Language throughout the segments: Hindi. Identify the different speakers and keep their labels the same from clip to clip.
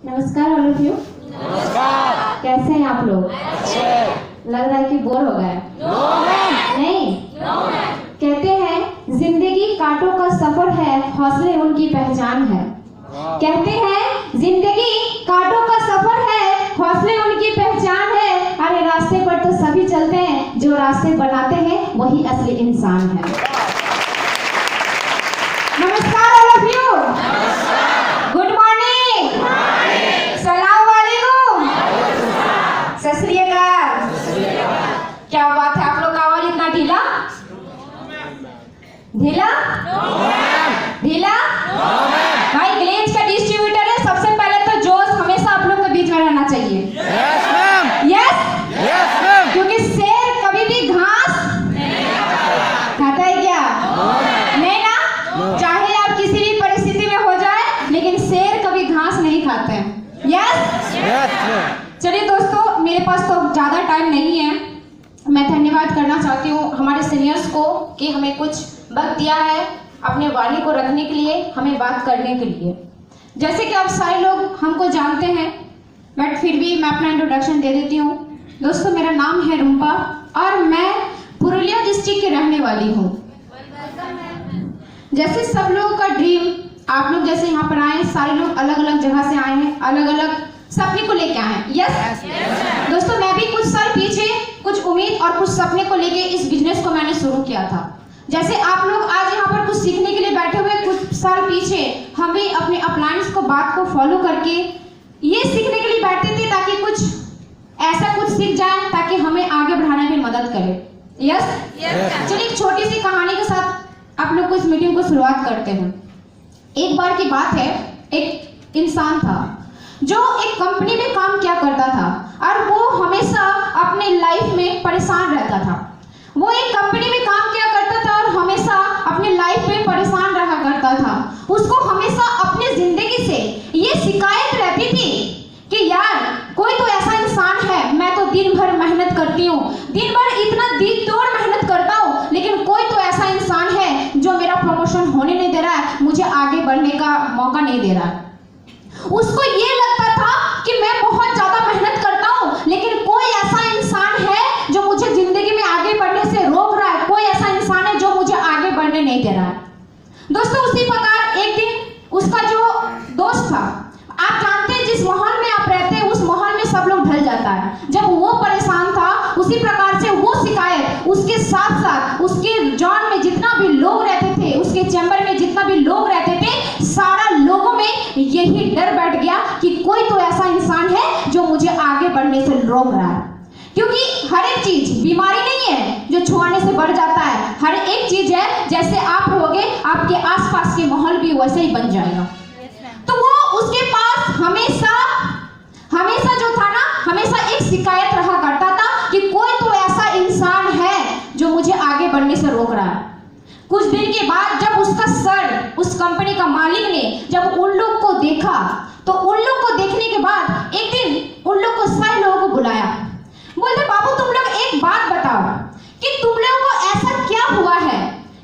Speaker 1: नमस्कार ऑल ऑफ यू।
Speaker 2: नमस्कार।
Speaker 1: कैसे हैं आप लोग?
Speaker 2: अच्छे।
Speaker 1: लग रहा है कि बोर हो गए। नहीं, कहते हैं जिंदगी कांटों का सफर है, हौसले उनकी पहचान है। कहते हैं जिंदगी कांटों का सफर है, हौसले उनकी पहचान है। अरे रास्ते पर तो सभी चलते हैं, जो रास्ते बनाते हैं वही असली इंसान है। नमस्कार all of you. Good morning. सलाम वालेकुम। सत श्री अकाल। क्या बात है, आप लोग का आवाज इतना ढीला ढीला ढीला? भाई ग्लेज का डिस्ट्रीब्यूटर है, सबसे पहले तो जोश हमेशा आप लोग के बीच में रहना चाहिए। यस, क्योंकि शेर कभी भी घास खाता है क्या? नहीं ना? चाहे आप किसी भी परिस्थिति में हो जाए, लेकिन शेर कभी घास नहीं खाते हैं। यस। चलिए दोस्तों, मेरे पास तो ज्यादा टाइम नहीं है। मैं धन्यवाद करना चाहती हूँ हमारे सीनियर्स को कि हमें कुछ वक्त दिया है अपने वाणी को रखने के लिए, हमें बात करने के लिए। जैसे कि आप सारे लोग हमको जानते हैं, बट फिर भी मैं अपना इंट्रोडक्शन दे देती हूँ। दोस्तों, मेरा नाम है रुम्पा और मैं पुरुलिया डिस्ट्रिक्ट की रहने वाली हूँ। जैसे सब लोगों का ड्रीम, आप लोग जैसे यहाँ पर आए, सारे लोग अलग अलग जगह से आए हैं, अलग अलग सपने को लेके आए हैं। यस दोस्तों, मैं भी कुछ साल पीछे कुछ उम्मीद और कुछ सपने को लेके इस बिजनेस को मैंने शुरू किया था। जैसे आप लोग आज यहाँ पर कुछ सीखने के लिए बैठे हुए, कुछ साल पीछे हम भी अपने अपलाइंस को बात को फॉलो करके ये सीखने के लिए बैठे थे ताकि कुछ ऐसा कुछ सीख जाए ताकि हमें आगे बढ़ाने में मदद करे। यस। चलिए एक छोटी सी कहानी के साथ आप लोग को इस मीटिंग को शुरुआत करते हैं। एक बार की बात है, एक इंसान था जो एक कंपनी में काम किया करता था और वो हमेशा अपने लाइफ में परेशान रहता था। वो एक कंपनी में काम किया करता था और हमेशा अपने लाइफ में परेशान रहा करता था। उसको हमेशा अपनी जिंदगी से ये शिकायत रहती थी कि यार कोई तो ऐसा इंसान है, मैं तो दिन भर मेहनत करती हूँ, दिन भर इतना दिन तोड़ मेहनत करता हूँ, लेकिन कोई तो ऐसा इंसान है जो मेरा प्रमोशन होने नहीं दे रहा है, मुझे आगे बढ़ने का मौका नहीं दे रहा है। उसको ये लगता था कि मैं बहुत ज्यादा मेहनत करता हूँ, लेकिन कोई ऐसा इंसान है जो मुझे जिंदगी में आगे बढ़ने से रोक रहा है, कोई ऐसा इंसान है जो मुझे आगे बढ़ने नहीं दे रहा है। दोस्तों, उसी प्रकार एक दिन उसका जो दोस्त था, आप जानते हैं जिस माहौल में आप रहते हैं उस माहौल में सब लोग ढल जाता है। जब वो परेशान था, उसी प्रकार से वो शिकायत उसके साथ साथ उसके जॉन में जितना भी लोग रहते थे, उसके चैम्बर में जितना भी लोग रहते थे, सारा लोगों में यही डर बैठ गया कि कोई तो ऐसा इंसान है जो मुझे आगे बढ़ने से रोक रहा है। क्योंकि हर एक चीज बीमारी नहीं है जो छुआने से बढ़ जाता है, हर एक चीज है जैसे आप रहोगे आपके आसपास के माहौल भी वैसे ही बन जाएगा। तो वो उसके पास हमेशा जो था ना, हमेशा एक शिकायत रहा करता था कि कोई तो ऐसा इंसान है जो मुझे आगे बढ़ने से रोक रहा है। कुछ दिन के बाद जब उसका सर, उस कंपनी का मालिक ने जब उन लोग को देखा, तो उन लोग को देखने के बाद एक दिन उन लोग को सारे लोगों को बुलाया। बोलते, बाबू तुम लोग एक बात बताओ कि तुम लोगों को ऐसा क्या हुआ है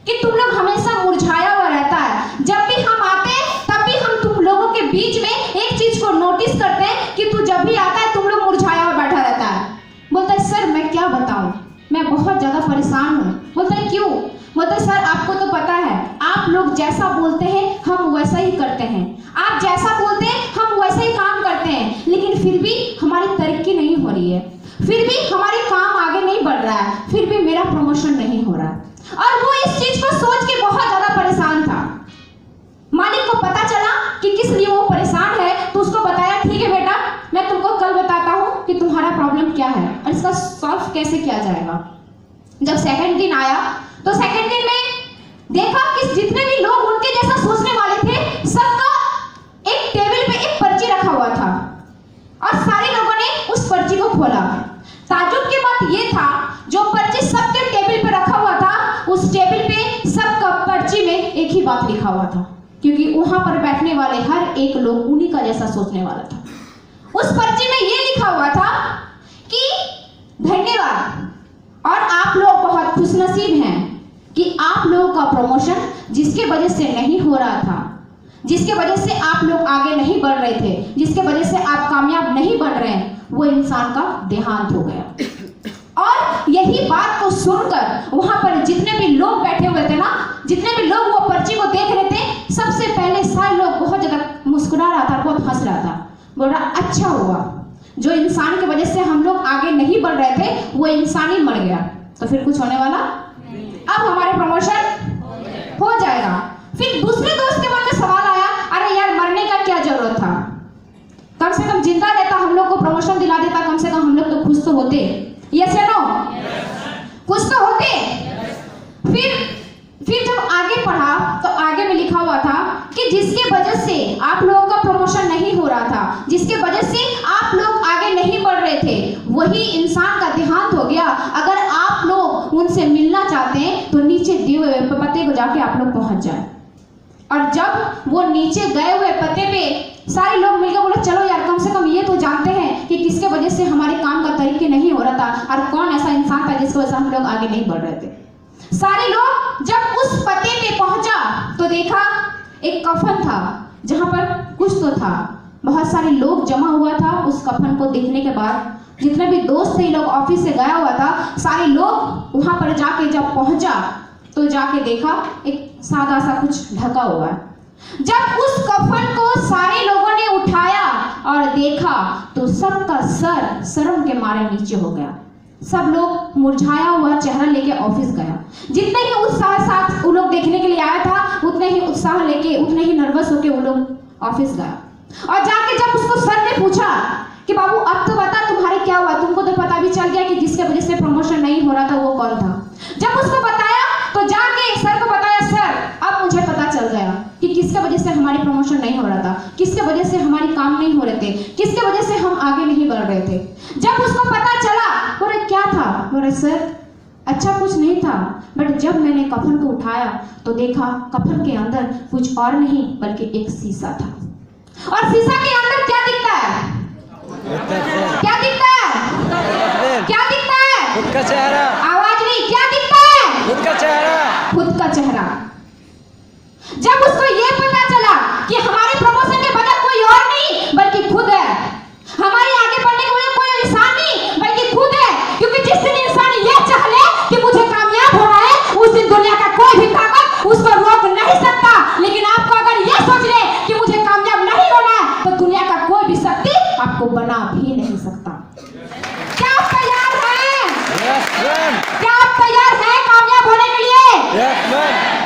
Speaker 1: कि तुम लोग हमेशा मुरझाया हुआ रहता है। जब भी हम आते हैं तब भी हम तुम लोगों के बीच में एक चीज को नोटिस करते हैं कि तू जब भी आता है तुम लोग मुरझाया हुआ बैठा रहता है। बोलता है, सर मैं क्या बताऊं, मैं बहुत ज्यादा परेशान हूँ। बोलता है, क्यों? बोलता है, सर आपको तो पता है आप लोग जैसा बोलते हैं हम वैसा ही करते हैं, आप जैसा बोलते हैं हम वैसा ही काम करते हैं, लेकिन फिर भी हमारी तरक्की नहीं हो रही है, फिर भी हमारी काम आगे नहीं बढ़ रहा है, फिर भी मेरा प्रमोशन नहीं हो रहा है। और वो इस चीज को सोच के बहुत ज्यादा परेशान था। मालिक को पता चला कि किस लिए वो परेशान है, तो उसको बताया, ठीक है बेटा, मैं तुमको कल बताता हूँ कि तुम्हारा प्रॉब्लम क्या है और इसका सॉल्व कैसे किया जाएगा। जब सेकंड दिन आया तो सेकंड दिन में देखा कि जितने भी लोग उनके जैसा सोचने वाले थे, सबका एक टेबल पे एक पर्ची रखा हुआ था और सारे लोगों ने उस पर्ची को खोला। ताज्जुब की बात यह था, जो पर्ची सबके टेबल पे रखा हुआ था, उस टेबल पे सबका पर्ची में एक ही बात लिखा हुआ था, क्योंकि वहां पर बैठने वाले हर एक लोग उन्हीं का जैसा सोचने वाला था। उस पर्ची में यह लिखा हुआ था कि धन्यवाद और आप लोग बहुत खुशनसीब हैं कि आप लोगों का प्रमोशन जिसके वजह से नहीं हो रहा था, जिसके वजह से आप लोग आगे नहीं बढ़ रहे थे, जिसके वजह से आप कामयाब नहीं बन रहे हैं, वो इंसान का देहांत हो गया। और यही बात को सुनकर वहां पर जितने भी लोग बैठे हुए थे ना, जितने भी लोग वो पर्ची को देख रहे थे, सबसे पहले सारे लोग बहुत ज्यादा मुस्कुरा रहा था, बहुत हंस रहा था, बोल रहा अच्छा हुआ, जो इंसान की वजह से हम लोग आगे नहीं बढ़ रहे थे वो इंसान ही मर गया, तो फिर कुछ होने वाला, अब हमारे प्रमोशन हो जाएगा। फिर दूसरे दोस्त के मन में सवाल आया, अरे यार मरने का क्या जरूरत था, कम से कम जिंदा रहता, हम लोग को प्रमोशन दिला देता, कम से कम हम लोग तो खुश तो होते। यस या नो? खुश तो होते। फिर जब आगे पढ़ा तो आगे में लिखा हुआ था कि जिसके वजह से आप लोगों का प्रमोशन नहीं हो रहा था, जिसके वजह से आप लोग आगे नहीं बढ़ रहे थे, वही इंसान का देहांत हो गया। अगर आप लोग उनसे मिलना चाहते हैं तो नीचे दिए हुए पते को जाके आप लोग पहुंच जाए। और जब वो नीचे गए हुए पते पे सारे लोग मिलकर बोले चलो यार, कम से कम ये तो जानते हैं कि किसके वजह से हमारे काम का तरीके नहीं हो रहा था और कौन ऐसा इंसान था जिसकी वजह से हम लोग आगे नहीं बढ़ रहे थे। सारे लोग जब उस पते पे पहुंचा तो देखा एक कफन था जहां पर कुछ तो था, बहुत सारे लोग जमा हुआ था। उस कफन को देखने के बाद जितने भी दोस्त थे, लोग ऑफिस से गया हुआ था, सारे लोग वहां पर जाके जब पहुंचा तो जाके देखा एक सादा सा कुछ ढका हुआ है। जब उस कफन को सारे लोगों ने उठाया और देखा तो सबका सर शर्म के मारे नीचे हो गया। सब लोग मुरझाया हुआ चेहरा लेके ऑफिस गया। जितने ही उत्साह साथ वो लोग देखने के लिए आया था, उतने ही उत्साह लेके, उतने ही नर्वस होके वो लोग ऑफिस गया। और जाके जब उसको सर ने पूछा कि बाबू अब तो बता तुम्हारे क्या हुआ, तुमको तो पता भी चल गया कि जिसके वजह से प्रमोशन नहीं हो रहा था वो कौन था। जब उसको बताया तो जाके सर को बताया, सर अब मुझे पता चल गया कि किसके वजह से हमारी प्रमोशन नहीं हो रहा था, किसके वजह से हमारी काम नहीं हो रहे थे, किसके वजह से हम आगे नहीं बढ़ रहे थे। जब उसको पता चला, बोले क्या था, बोले सर अच्छा कुछ नहीं था, बट जब मैंने कफन को उठाया तो देखा कफन के अंदर कुछ और नहीं बल्कि एक शीशा था। और शीशा के अंदर क्या दिखता है? क्या दिखता है? क्या दिखता है?
Speaker 2: खुद का चेहरा।
Speaker 1: आवाज नहीं, क्या दिखता है?
Speaker 2: खुद का चेहरा।
Speaker 1: खुद का चेहरा। जब उसको ये पता चला कि हमारे प्रमोशन के बगैर कोई और नहीं बल्कि खुद है, हमारे आगे बढ़ने के वजह कोई इंसान नहीं बल्कि खुद है। क्योंकि जिस दिन इंसान ये चाह ले कि मुझे कामयाब होना है, उस दिन दुनिया का कोई भी ताकत उसको रोक नहीं सकता। लेकिन आपको अगर ये सोच ले कि मुझे कामयाब नहीं होना है तो दुनिया का कोई भी शक्ति आपको बना भी नहीं सकता। क्या आप तैयार हैं? क्या आप तैयार हैं कामयाब होने के लिए?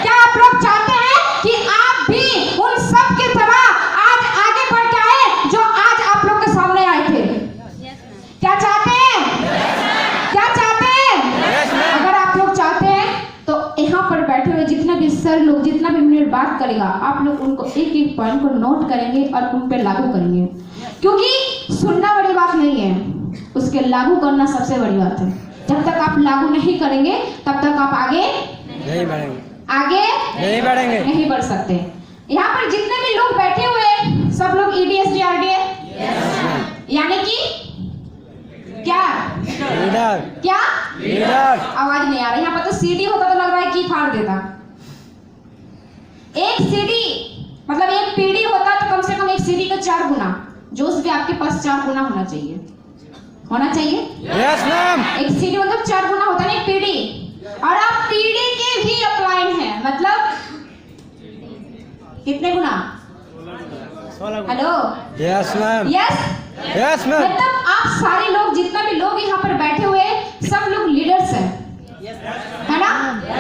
Speaker 1: क्या आप लोग चाहते हैं कि आप भी उन सब की तरह आज आगे बढ़ के आए जो आज आप लोग के सामने आए थे? क्या चाहते हैं? क्या चाहते हैं? अगर आप लोग चाहते हैं तो यहाँ पर बैठे हुए जितने भी सर लोग जितना भी मिनट बात करेगा, आप लोग उनको एक एक पॉइंट को नोट करेंगे और उन पे लागू करेंगे। क्योंकि सुनना बड़ी बात नहीं है, उसके लागू करना सबसे बड़ी बात है। जब तक आप लागू नहीं करेंगे तब तक आप आगे
Speaker 2: नहीं बढ़ेंगे,
Speaker 1: आगे
Speaker 2: नहीं बढ़ेंगे,
Speaker 1: नहीं बढ़ सकते। यहाँ पर जितने भी लोग बैठे हुए सब लोग EDSD RDA यानी कि क्या?
Speaker 2: लीडर।
Speaker 1: क्या?
Speaker 2: लीडर।
Speaker 1: आवाज नहीं आ रही। यहाँ पर तो CD होता तो लग रहा है कि फाड़ देता। एक CD मतलब एक PD होता तो कम से कम एक CD का 4 गुना, जोश भी आपके पास 4 गुना होना चाहिए, होना चाहिए।
Speaker 2: Yes ma'am.
Speaker 1: एक CD मतलब 4 गुना होता है, एक PD। और आप PD के भी अपलाइन है, मतलब कितने गुना? Hello,
Speaker 2: yes ma'am.
Speaker 1: Yes
Speaker 2: yes ma'am.
Speaker 1: मतलब आप सारे लोग जितना भी लोग यहाँ पर बैठे हुए सब लोग लीडर्स हैं, है ना?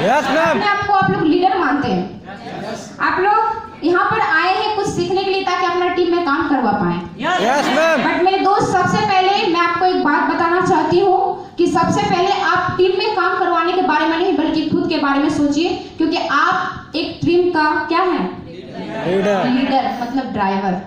Speaker 2: Yes ma'am.
Speaker 1: अपने आपको आप लोग लीडर मानते हैं। आप लोग यहाँ पर आए हैं कुछ सीखने के लिए ताकि अपना टीम में काम करवा पाए।
Speaker 2: Yes ma'am.
Speaker 1: बट मेरे दोस्त, सबसे पहले मैं आपको एक बात बताना चाहती हूँ कि सबसे पहले आप टीम में काम करवाने के बारे में नहीं बल्कि खुद के बारे में सोचिए। क्योंकि आप एक टीम का क्या है?
Speaker 2: लीडर।
Speaker 1: लीडर मतलब ड्राइवर।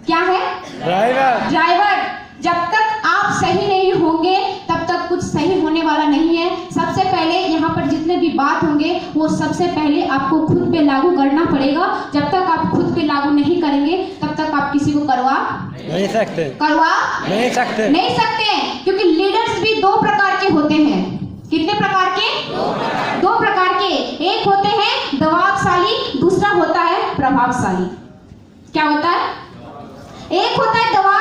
Speaker 1: क्या है?
Speaker 2: ड्राइवर।
Speaker 1: ड्राइवर। जब तक आप सही नहीं होंगे तब तक कुछ सही होने वाला नहीं है। सबसे पहले यहाँ पर जितने भी बात होंगे वो सबसे पहले आपको खुद पे लागू करना पड़ेगा। जब तक आप खुद पे लागू नहीं करेंगे तब तक आप किसी को करवा
Speaker 2: नहीं सकते।
Speaker 1: करवा
Speaker 2: नहीं सकते।
Speaker 1: नहीं सकते। क्योंकि लीडर्स भी 2 प्रकार के होते हैं। कितने प्रकार के? 2 प्रकार के। एक होते हैं दबावशाली, दूसरा होता है प्रभावशाली। क्या होता है? एक होता है दवा